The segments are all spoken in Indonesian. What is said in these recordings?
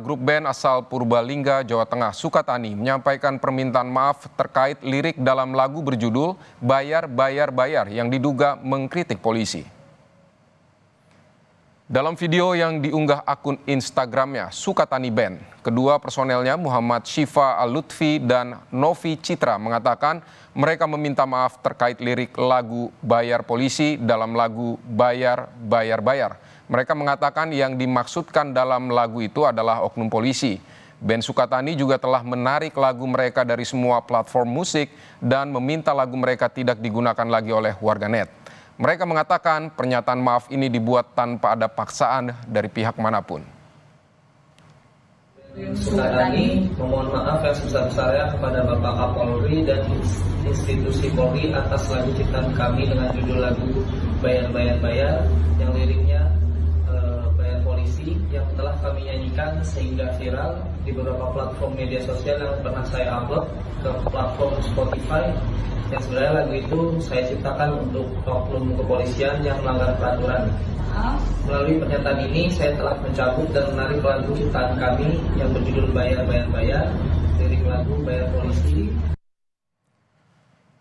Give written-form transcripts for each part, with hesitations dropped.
Grup band asal Purbalingga, Jawa Tengah, Sukatani, menyampaikan permintaan maaf terkait lirik dalam lagu berjudul Bayar, Bayar, Bayar yang diduga mengkritik polisi. Dalam video yang diunggah akun Instagramnya, Sukatani Band, kedua personelnya Muhammad Syifa Al-Lutfi dan Novi Citra mengatakan mereka meminta maaf terkait lirik lagu Bayar Polisi dalam lagu Bayar, Bayar, Bayar. Mereka mengatakan yang dimaksudkan dalam lagu itu adalah oknum polisi. Band Sukatani juga telah menarik lagu mereka dari semua platform musik dan meminta lagu mereka tidak digunakan lagi oleh warganet. Mereka mengatakan pernyataan maaf ini dibuat tanpa ada paksaan dari pihak manapun. Sukatani memohon maaf yang sebesar-besarnya kepada Bapak Kapolri dan institusi Polri atas lagu ciptaan kami dengan judul lagu Bayar, Bayar, Bayar yang liriknya Bayar Polisi yang telah kami nyanyikan sehingga viral di beberapa platform media sosial yang pernah saya upload ke platform Spotify. Yang sebenarnya lagu itu saya ciptakan untuk oknum kepolisian yang melanggar peraturan. Melalui pernyataan ini saya telah mencabut dan menarik lagu ciptaan kami yang berjudul Bayar, Bayar, Bayar, lirik lagu Bayar Polisi.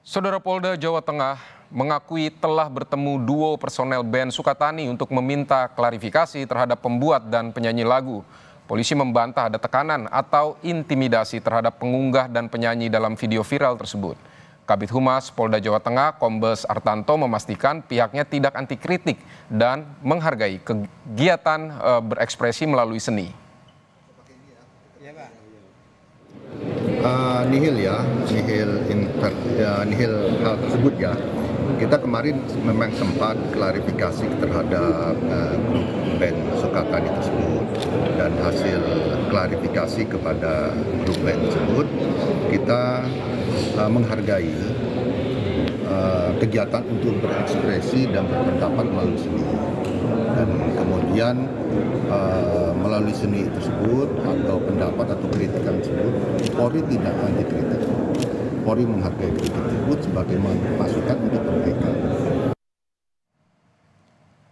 Saudara Polda Jawa Tengah mengakui telah bertemu duo personel band Sukatani untuk meminta klarifikasi terhadap pembuat dan penyanyi lagu. Polisi membantah ada tekanan atau intimidasi terhadap pengunggah dan penyanyi dalam video viral tersebut. Kabid Humas Polda Jawa Tengah, Kombes Artanto memastikan pihaknya tidak anti kritik dan menghargai kegiatan berekspresi melalui seni. Nihil hal tersebut ya. Kita kemarin memang sempat klarifikasi terhadap grup band Sukatani tersebut, dan hasil klarifikasi kepada grup band tersebut kita menghargai kegiatan untuk berekspresi dan berpendapat melalui seni, dan kemudian melalui seni tersebut atau pendapat atau kritikan tersebut Polri tidak anti kritik. Polri menghargai kritik tersebut sebagai masukan untuk perbaikan.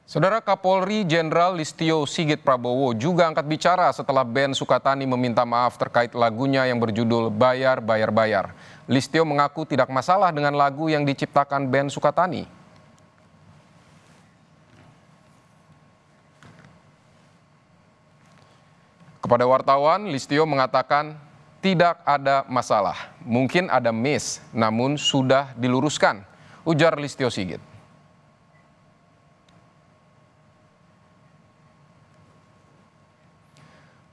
Saudara Kapolri Jenderal Listio Sigit Prabowo juga angkat bicara setelah band Sukatani meminta maaf terkait lagunya yang berjudul Bayar, Bayar, Bayar. Listio mengaku tidak masalah dengan lagu yang diciptakan band Sukatani. Kepada wartawan, Listio mengatakan tidak ada masalah. Mungkin ada miss, namun sudah diluruskan, ujar Listio Sigit.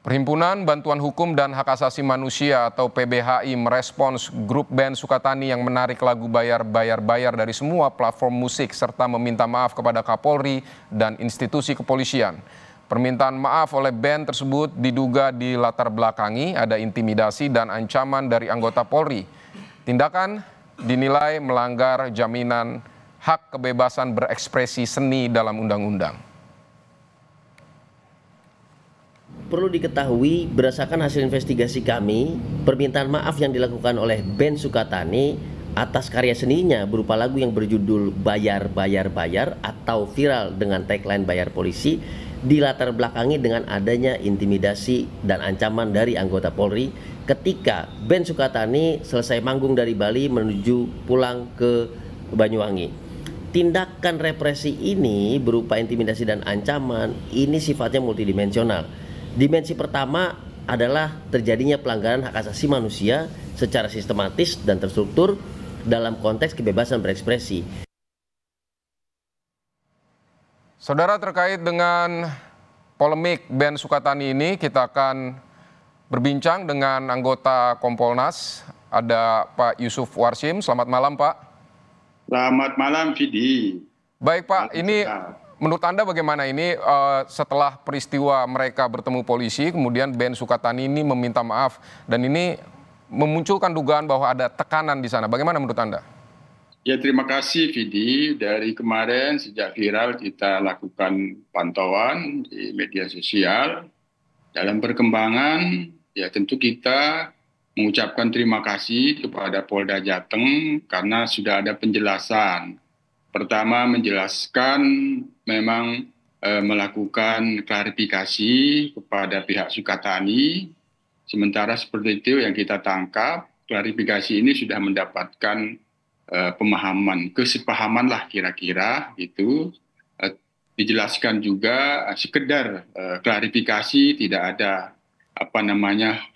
Perhimpunan Bantuan Hukum dan Hak Asasi Manusia atau PBHI merespons grup band Sukatani yang menarik lagu Bayar, Bayar, Bayar dari semua platform musik serta meminta maaf kepada Kapolri dan institusi kepolisian. Permintaan maaf oleh band tersebut diduga dilatar belakangi ada intimidasi dan ancaman dari anggota Polri. Tindakan dinilai melanggar jaminan hak kebebasan berekspresi seni dalam undang-undang. Perlu diketahui, berdasarkan hasil investigasi kami, permintaan maaf yang dilakukan oleh band Sukatani atas karya seninya berupa lagu yang berjudul Bayar, Bayar, Bayar atau viral dengan tagline Bayar Polisi dilatar belakangi dengan adanya intimidasi dan ancaman dari anggota Polri ketika band Sukatani selesai manggung dari Bali menuju pulang ke Banyuwangi. Tindakan represi ini berupa intimidasi dan ancaman ini sifatnya multidimensional. Dimensi pertama adalah terjadinya pelanggaran hak asasi manusia secara sistematis dan terstruktur dalam konteks kebebasan berekspresi. Saudara, terkait dengan polemik band Sukatani ini, kita akan berbincang dengan anggota Kompolnas. Ada Pak Yusuf Warsim. Selamat malam, Pak. Selamat malam, Fidi. Baik, Pak. Ini menurut Anda bagaimana ini setelah peristiwa mereka bertemu polisi, kemudian band Sukatani ini meminta maaf, dan ini memunculkan dugaan bahwa ada tekanan di sana. Bagaimana menurut Anda? Ya, terima kasih, Fidi. Dari kemarin sejak viral kita lakukan pantauan di media sosial. Dalam perkembangan, ya tentu kita mengucapkan terima kasih kepada Polda Jateng karena sudah ada penjelasan. Pertama, menjelaskan memang melakukan klarifikasi kepada pihak Sukatani. Sementara seperti itu yang kita tangkap, klarifikasi ini sudah mendapatkan pemahaman, kesepahaman lah kira-kira gitu. Dijelaskan juga sekedar klarifikasi, tidak ada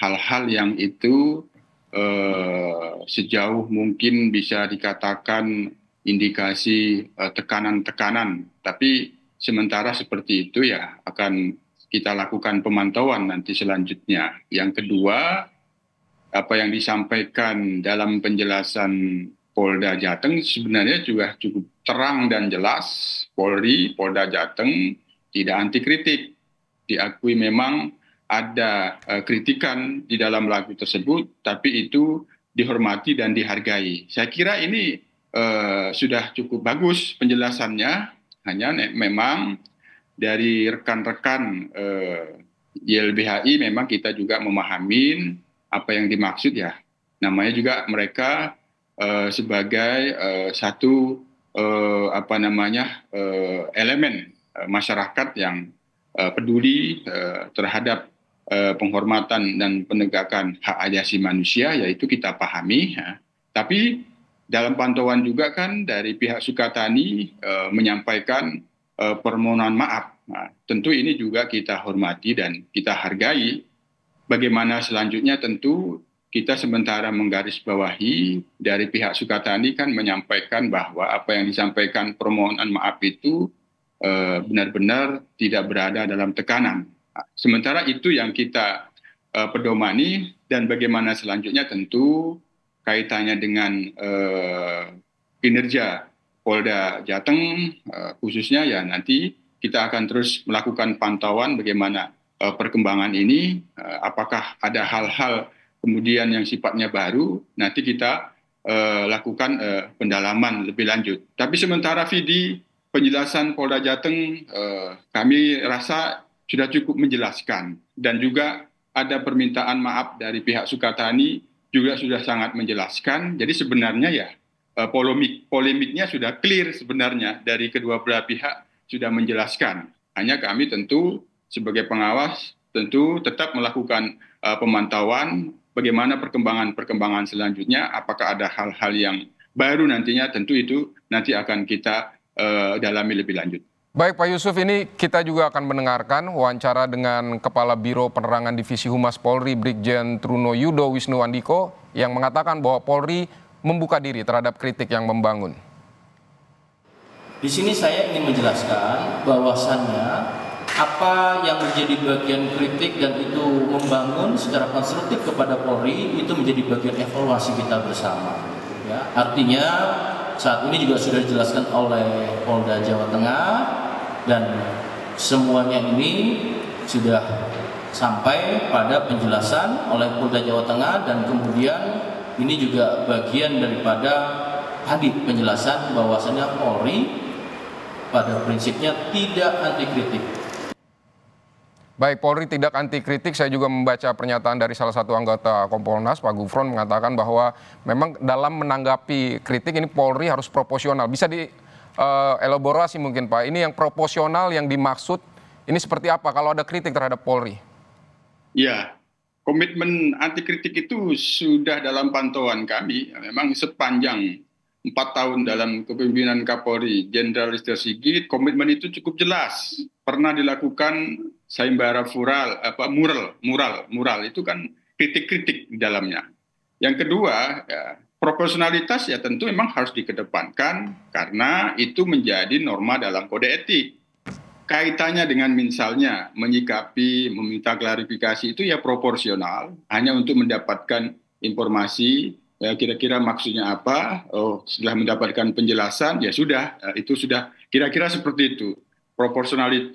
hal-hal yang itu sejauh mungkin bisa dikatakan indikasi tekanan-tekanan. Tapi sementara seperti itu ya akan kita lakukan pemantauan nanti selanjutnya. Yang kedua, apa yang disampaikan dalam penjelasan Polda Jateng sebenarnya juga cukup terang dan jelas. Polda Jateng tidak anti kritik. Diakui memang ada kritikan di dalam lagu tersebut, tapi itu dihormati dan dihargai. Saya kira ini sudah cukup bagus penjelasannya. Hanya memang dari rekan-rekan YLBHI memang kita juga memahami apa yang dimaksud ya. Namanya juga mereka sebagai satu elemen masyarakat yang peduli terhadap penghormatan dan penegakan hak asasi manusia, yaitu kita pahami. Ya. Tapi dalam pantauan juga kan dari pihak Sukatani menyampaikan permohonan maaf. Nah, tentu ini juga kita hormati dan kita hargai. Bagaimana selanjutnya tentu kita sementara menggarisbawahi dari pihak Sukatani kan menyampaikan bahwa apa yang disampaikan permohonan maaf itu benar-benar tidak berada dalam tekanan. Nah, sementara itu yang kita pedomani dan bagaimana selanjutnya tentu kaitannya dengan kinerja Polda Jateng khususnya ya nanti kita akan terus melakukan pantauan bagaimana perkembangan ini, apakah ada hal-hal kemudian yang sifatnya baru, nanti kita lakukan pendalaman lebih lanjut. Tapi sementara Vidi, penjelasan Polda Jateng kami rasa sudah cukup menjelaskan dan juga ada permintaan maaf dari pihak Sukatani juga sudah sangat menjelaskan. Jadi sebenarnya ya polemiknya sudah clear sebenarnya dari kedua belah pihak sudah menjelaskan. Hanya kami tentu sebagai pengawas tentu tetap melakukan pemantauan bagaimana perkembangan selanjutnya, apakah ada hal-hal yang baru nantinya, tentu itu nanti akan kita dalami lebih lanjut. Baik Pak Yusuf, ini kita juga akan mendengarkan wawancara dengan Kepala Biro Penerangan Divisi Humas Polri Brigjen Truno Yudo Wisnuwandiko yang mengatakan bahwa Polri membuka diri terhadap kritik yang membangun. Di sini saya ingin menjelaskan bahwasannya apa yang menjadi bagian kritik dan itu membangun secara konstruktif kepada Polri itu menjadi bagian evaluasi kita bersama. Ya, artinya saat ini juga sudah dijelaskan oleh Polda Jawa Tengah dan semuanya ini sudah sampai pada penjelasan oleh Polda Jawa Tengah dan kemudian ini juga bagian daripada tadi penjelasan bahwasannya Polri pada prinsipnya tidak anti kritik. Baik, Polri tidak anti kritik. Saya juga membaca pernyataan dari salah satu anggota Kompolnas, Pak Gufron, mengatakan bahwa memang dalam menanggapi kritik ini Polri harus proporsional. Bisa dielaborasi mungkin Pak, ini yang proporsional yang dimaksud ini seperti apa kalau ada kritik terhadap Polri? Ya, komitmen anti kritik itu sudah dalam pantauan kami. Memang sepanjang 4 tahun dalam kepemimpinan Kapolri Jenderal Listio Sigit, komitmen itu cukup jelas. Pernah dilakukan sayembara mural itu kan kritik-kritik di dalamnya. Yang kedua, ya, proporsionalitas ya tentu memang harus dikedepankan karena itu menjadi norma dalam kode etik. Kaitannya dengan misalnya menyikapi, meminta klarifikasi itu ya proporsional, hanya untuk mendapatkan informasi, ya kira-kira maksudnya apa, setelah mendapatkan penjelasan ya sudah, itu sudah kira-kira seperti itu.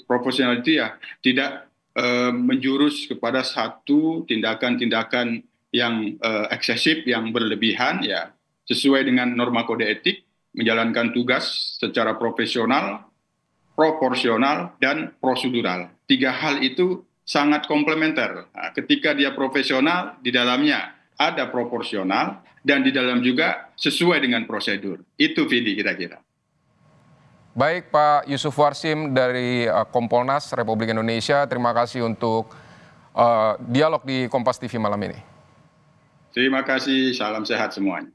Proporsionality ya tidak menjurus kepada satu tindakan-tindakan yang eksesif, yang berlebihan, ya sesuai dengan norma kode etik, menjalankan tugas secara profesional, proporsional, dan prosedural. 3 hal itu sangat komplementer. Nah, ketika dia profesional, di dalamnya ada proporsional, dan di dalam juga sesuai dengan prosedur. Itu Vidi kira-kira. Baik Pak Yusuf Warsim dari Kompolnas Republik Indonesia, terima kasih untuk dialog di Kompas TV malam ini. Terima kasih, salam sehat semuanya.